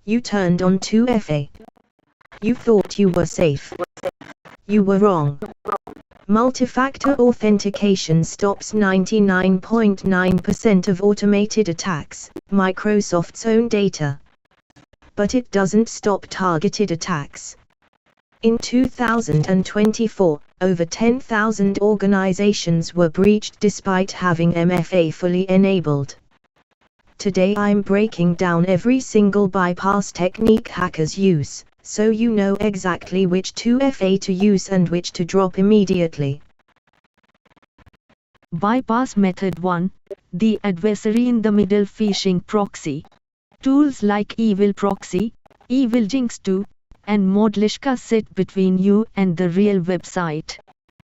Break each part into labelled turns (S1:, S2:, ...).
S1: You turned on 2FA. You thought you were safe. You were wrong. Multi-factor authentication stops 99.9% of automated attacks, Microsoft's own data. But it doesn't stop targeted attacks. In 2024, over 10,000 organizations were breached despite having MFA fully enabled. Today I'm breaking down every single bypass technique hackers use, so you know exactly which 2FA to use and which to drop immediately.
S2: Bypass Method 1. The adversary in the middle phishing proxy. Tools like EvilProxy, EvilJinx2, and Modlishka sit between you and the real website.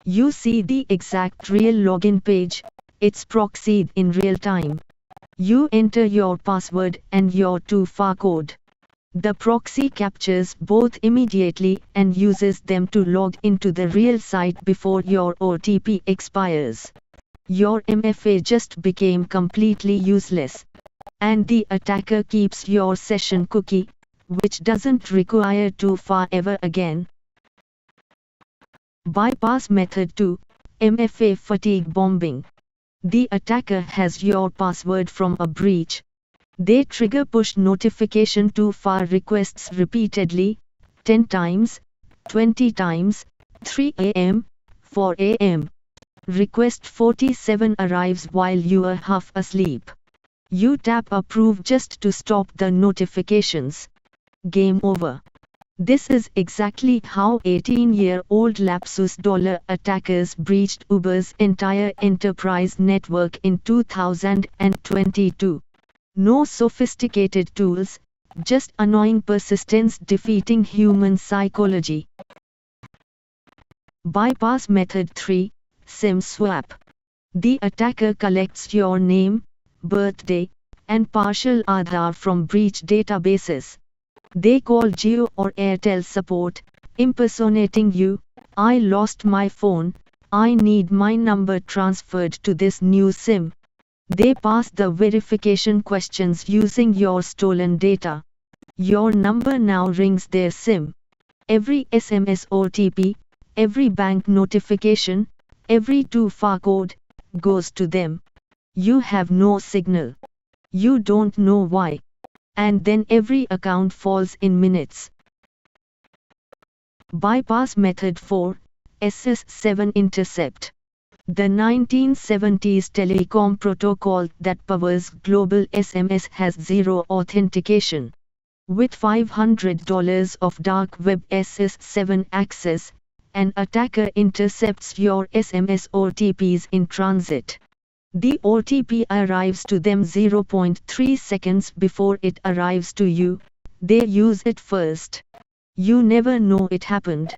S2: You see the exact real login page, it's proxied in real time. You enter your password and your 2FA code. The proxy captures both immediately and uses them to log into the real site before your OTP expires. Your MFA just became completely useless. And the attacker keeps your session cookie, which doesn't require 2FA ever again. Bypass Method 2. MFA fatigue bombing. The attacker has your password from a breach. They trigger push notification 2FA requests repeatedly, 10 times, 20 times, 3 AM, 4 AM. Request 47 arrives while you are half asleep. You tap approve just to stop the notifications. Game over. This is exactly how 18-year-old Lapsus dollar attackers breached Uber's entire enterprise network in 2022. No sophisticated tools, just annoying persistence defeating human psychology. Bypass Method 3. SIM swap. The attacker collects your name, birthday, and partial Aadhaar from breach databases. They call Jio or Airtel support, impersonating you. I lost my phone, I need my number transferred to this new SIM. They pass the verification questions using your stolen data. Your number now rings their SIM. Every SMS OTP, every bank notification, every 2FA code, goes to them. You have no signal. You don't know why. And then every account falls in minutes. Bypass Method 4. SS7 intercept. The 1970s telecom protocol that powers global SMS has zero authentication. With $500 of dark web SS7 access, an attacker intercepts your SMS OTPs in transit. The OTP arrives to them 0.3 seconds before it arrives to you. They use it first. You never know it happened.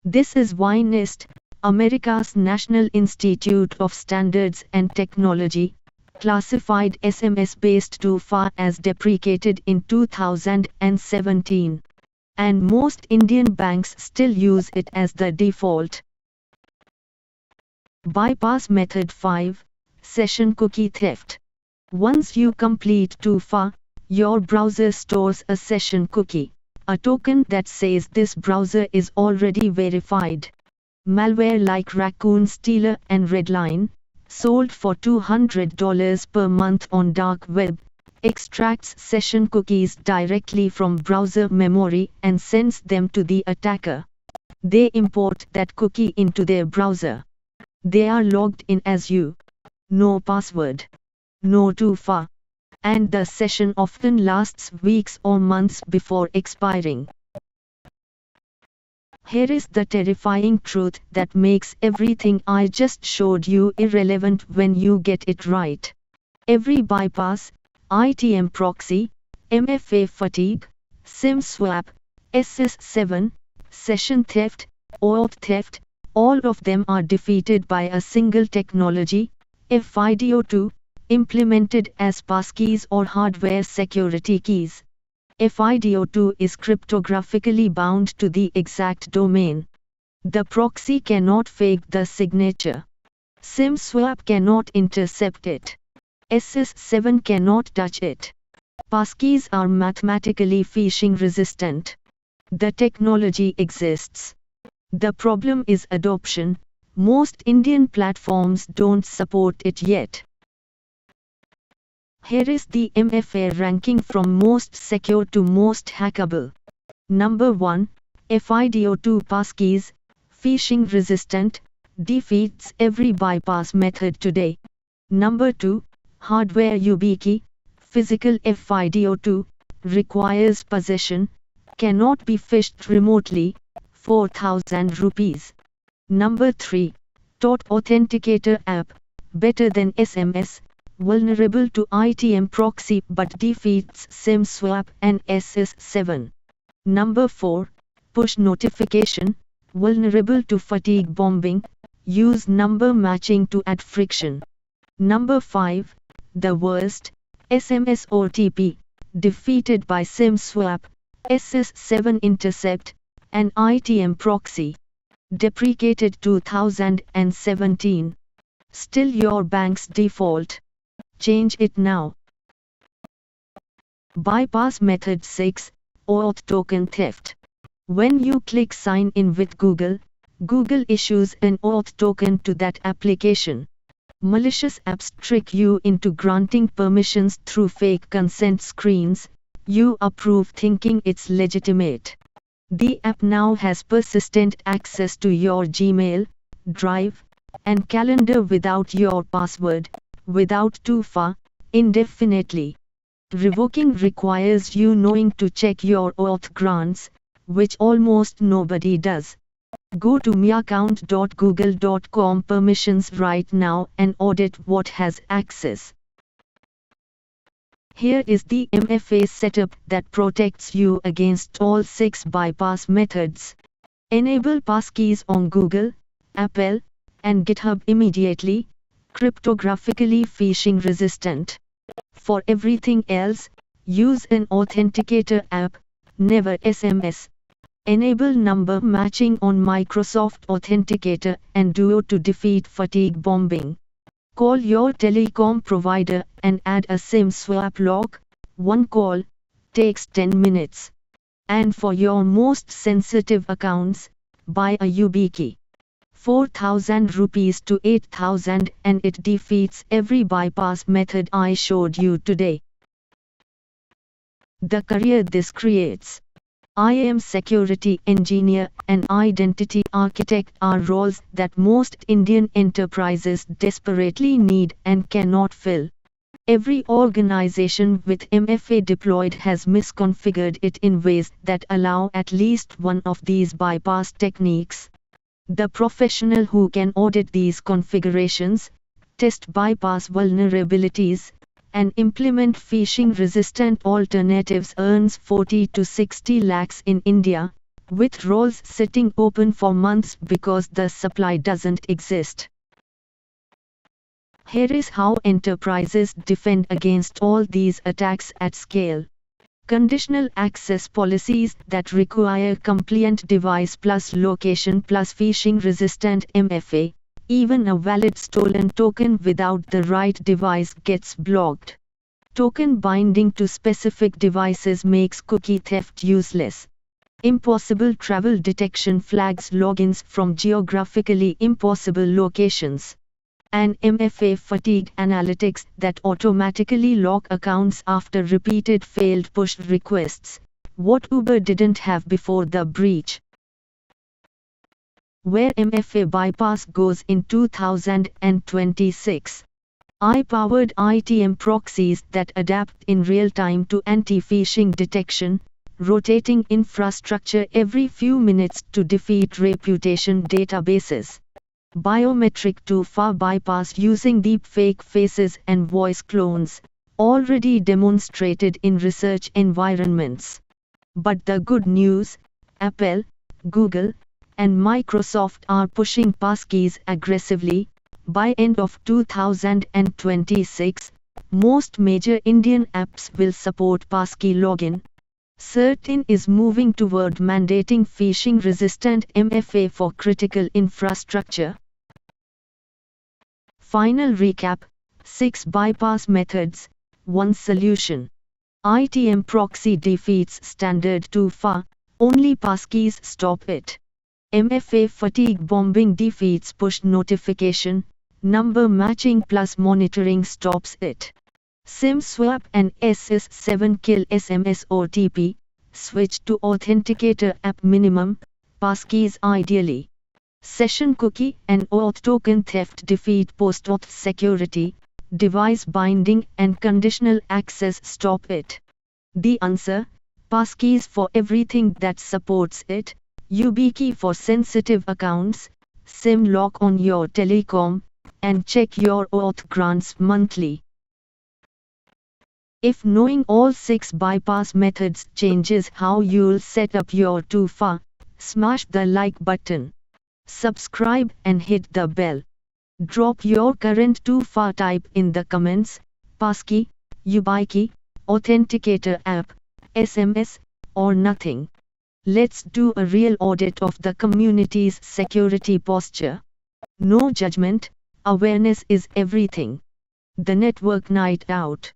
S2: This is why NIST, America's National Institute of Standards and Technology, classified SMS-based 2FA as deprecated in 2017. And most Indian banks still use it as the default. Bypass Method 5. Session cookie theft. Once you complete 2FA, your browser stores a session cookie, a token that says this browser is already verified. Malware like Raccoon Stealer and Redline, sold for $200 per month on dark web, extracts session cookies directly from browser memory and sends them to the attacker. They import that cookie into their browser. They are logged in as you. No password, no 2FA, and the session often lasts weeks or months before expiring. Here is the terrifying truth that makes everything I just showed you irrelevant when you get it right. Every bypass, IAM proxy, MFA fatigue, SIM swap, SS7, session theft, OAuth theft, all of them are defeated by a single technology, FIDO2, implemented as passkeys or hardware security keys. FIDO2 is cryptographically bound to the exact domain. The proxy cannot fake the signature. SIM swap cannot intercept it. SS7 cannot touch it. Passkeys are mathematically phishing resistant. The technology exists. The problem is adoption. Most Indian platforms don't support it yet. Here is the MFA ranking from most secure to most hackable. Number 1, FIDO2 passkeys, phishing resistant, defeats every bypass method today. Number 2, hardware YubiKey, physical FIDO2, requires possession, cannot be phished remotely, 4,000 rupees. Number 3, TOT Authenticator app, better than SMS, vulnerable to IAM proxy but defeats SIM swap and SS7. Number 4, push notification, vulnerable to fatigue bombing, use number matching to add friction. Number 5, the worst, SMS OTP, defeated by SIM swap, SS7 intercept, and IAM proxy. Deprecated 2017. Still your bank's default. Change it now. Bypass method 6, OAuth token theft. When you click sign in with Google, Google issues an OAuth token to that application. Malicious apps trick you into granting permissions through fake consent screens. You approve thinking it's legitimate. The app now has persistent access to your Gmail, Drive, and calendar without your password, without 2FA, indefinitely. Revoking requires you knowing to check your OAuth grants, which almost nobody does. Go to myaccount.google.com permissions right now and audit what has access. Here is the MFA setup that protects you against all 6 bypass methods. Enable passkeys on Google, Apple, and GitHub immediately. Cryptographically phishing resistant. For everything else, use an authenticator app, never SMS. Enable number matching on Microsoft Authenticator and Duo to defeat fatigue bombing. Call your telecom provider and add a SIM swap lock. One call takes 10 minutes. And for your most sensitive accounts, buy a YubiKey. 4,000 rupees to 8,000 and it defeats every bypass method I showed you today. The career this creates. IAM security engineer and identity architect are roles that most Indian enterprises desperately need and cannot fill. Every organization with MFA deployed has misconfigured it in ways that allow at least one of these bypass techniques. The professional who can audit these configurations, test bypass vulnerabilities, and implement phishing-resistant alternatives earns 40 to 60 lakhs in India, with roles sitting open for months because the supply doesn't exist. Here is how enterprises defend against all these attacks at scale. Conditional access policies that require compliant device plus location plus phishing-resistant MFA. Even a valid stolen token without the right device gets blocked. Token binding to specific devices makes cookie theft useless. Impossible travel detection flags logins from geographically impossible locations. And MFA fatigue analytics that automatically lock accounts after repeated failed push requests. What Uber didn't have before the breach. Where MFA bypass goes in 2026. AI-powered IAM proxies that adapt in real time to anti-phishing detection, rotating infrastructure every few minutes to defeat reputation databases. Biometric 2FA bypass using deepfake faces and voice clones, already demonstrated in research environments. But the good news, Apple, Google, and Microsoft are pushing passkeys aggressively. By end of 2026, most major Indian apps will support passkey login. Certain is moving toward mandating phishing-resistant MFA for critical infrastructure. Final recap: 6 bypass methods, 1 solution. EvilProxy defeats standard too far, only passkeys stop it. MFA fatigue bombing defeats push notification, number matching plus monitoring stops it. SIM swap and SS7 kill SMS OTP, switch to authenticator app minimum, passkeys ideally. Session cookie and OAuth token theft defeat post-auth security, device binding and conditional access stop it. The answer: passkeys for everything that supports it, YubiKey for sensitive accounts, SIM lock on your telecom, and check your OAuth grants monthly. If knowing all 6 bypass methods changes how you'll set up your 2FA, smash the like button. Subscribe and hit the bell. Drop your current 2FA type in the comments: passkey, YubiKey, authenticator app, SMS, or nothing. Let's do a real audit of the community's security posture. No judgment, awareness is everything. The Network Night Out.